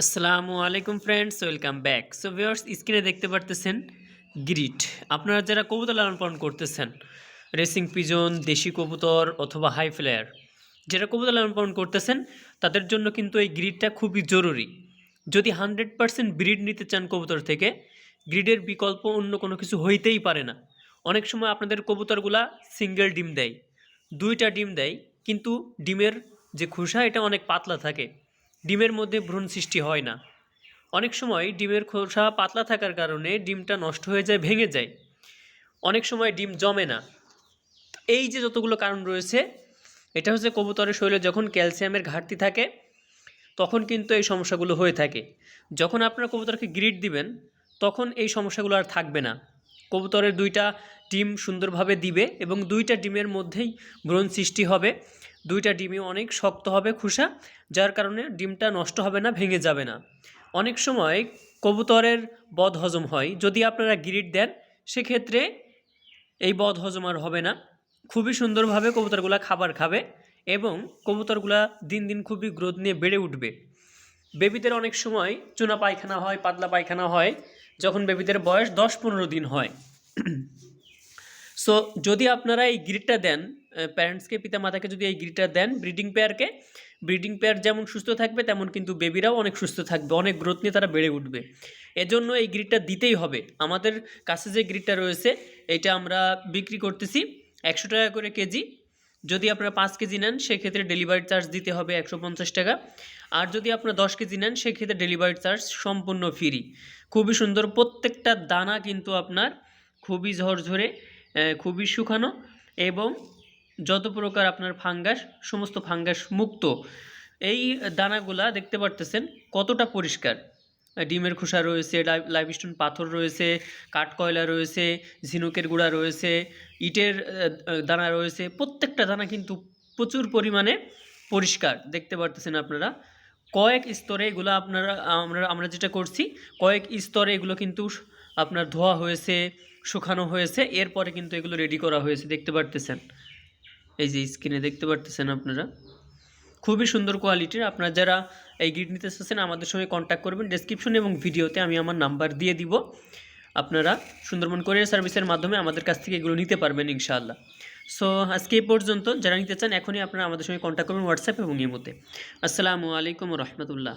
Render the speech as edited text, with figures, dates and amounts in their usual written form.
আসসালামু আলাইকুম friends, welcome back. So viewers, স্ক্রিনে দেখতে পারতেছেন গ্রিড। আপনারা যারা কবুতর লালন পালন করতেছেন, রেসিং পিজন, দেশি কবুতর অথবা হাই ফ্লায়ার, যারা কবুতর লালন পালন করতেছেন তাদের জন্য কিন্তু এই গ্রিডটা খুবই জরুরি। যদি 100% ব্রিড নিতে চান কবুতর থেকে, গ্রিডের বিকল্প অন্য কোনো কিছু হইতেই পারে না। অনেক সময় আপনাদের কবুতরগুলা সিঙ্গেল ডিম দেয়, দুইটা ডিম দেয়, কিন্তু ডিমের যে খোসা এটা অনেক পাতলা থাকে, ডিমের মধ্যে ভ্রূণ সৃষ্টি হয় না। অনেক সময় ডিমের খোসা পাতলা থাকার কারণে ডিমটা নষ্ট হয়ে যায়, ভেঙে যায়। অনেক সময় ডিম জমে না। এই যে যতগুলো কারণ রয়েছে, এটা হচ্ছে কবুতরের শরীরে যখন ক্যালসিয়ামের ঘাটতি থাকে তখন কিন্তু এই সমস্যাগুলো হয়ে থাকে। যখন আপনারা কবুতরকে গ্রিড দিবেন তখন এই সমস্যাগুলো আর থাকবে না। কবুতরের দুইটা ডিম সুন্দরভাবে দিবে এবং দুইটা ডিমের মধ্যেই ভ্রূণ সৃষ্টি হবে। দুইটা ডিমই অনেক শক্ত হবে খোসা, যার কারণে ডিমটা নষ্ট হবে না, ভেঙে যাবে না। অনেক সময় কবুতরের বদহজম হয়, যদি আপনারা গ্রিড দেন সেক্ষেত্রে এই বদহজম আর হবে না। খুবই সুন্দরভাবে কবুতরগুলা খাবার খাবে এবং কবুতরগুলা দিন দিন খুবই গ্রোথ নিয়ে বেড়ে উঠবে। বেবিদের অনেক সময় চুনা পায়খানা হয়, পাতলা পায়খানা হয় যখন বেবিদের বয়স 10-15 দিন হয়। সো যদি আপনারা এই গ্রিডটা দেন, প্যারেন্টসকে, পিতামাতাকে যদি এই গ্রিডটা দেন ব্রিডিং পেয়ার যেমন সুস্থ থাকবে তেমন কিন্তু বেবিরাও অনেক সুস্থ থাকবে, অনেক গ্রোথ নিয়ে তারা বেড়ে উঠবে। এজন্য এই গ্রিডটা দিতেই হবে। আমাদের কাছে যে গ্রিডটা রয়েছে এটা আমরা বিক্রি করতেছি 100 টাকা করে কেজি। যদি আপনারা 5 কেজি নেন সেক্ষেত্রে ডেলিভারি চার্জ দিতে হবে 150 টাকা। আর যদি আপনারা 10 কেজি নেন সেক্ষেত্রে ডেলিভারি চার্জ সম্পূর্ণ ফ্রি। খুবই সুন্দর, প্রত্যেকটা দানা কিন্তু আপনার খুবই ঝরঝরে, খুবই শুকানো এবং যত প্রকার আপনার ফাঙ্গাস, সমস্ত ফাঙ্গাস মুক্ত। এই দানাগুলা দেখতে পারতেছেন কতটা পরিষ্কার। ডিমের খোসা রয়েছে, লাইমস্টোন পাথর রয়েছে, কাঠকয়লা রয়েছে, ঝিনুকের গুঁড়া রয়েছে, ইটের দানা রয়েছে। প্রত্যেকটা দানা কিন্তু প্রচুর পরিমাণে পরিষ্কার দেখতে পারতেছেন আপনারা। কয়েক স্তরে এগুলো আমরা যেটা করছি, কয়েক স্তরে এগুলো কিন্তু আপনার ধোয়া হয়েছে, শুকানো হয়েছে, এরপরে কিন্তু এগুলো রেডি করা হয়েছে দেখতে পারতেছেন। এই যে স্ক্রিনে দেখতে পারতেছেন আপনারা, খুবই সুন্দর কোয়ালিটির। আপনারা যারা এই গ্রিড নিতে চাচ্ছেন আমাদের সঙ্গে কন্ট্যাক্ট করবেন। ডেসক্রিপশনে এবং ভিডিওতে আমি আমার নাম্বার দিয়ে দিব। আপনারা সুন্দরবন কোরিয়ার সার্ভিসের মাধ্যমে আমাদের কাছ থেকে এগুলো নিতে পারবেন ইনশাআল্লাহ। সো আজকে এই পর্যন্ত। যারা নিতে চান এখনই আপনারা আমাদের সঙ্গে কন্ট্যাক্ট করবেন হোয়াটসঅ্যাপ এবং ইমোতে। আসসালামু আলাইকুম রহমতুল্লাহ।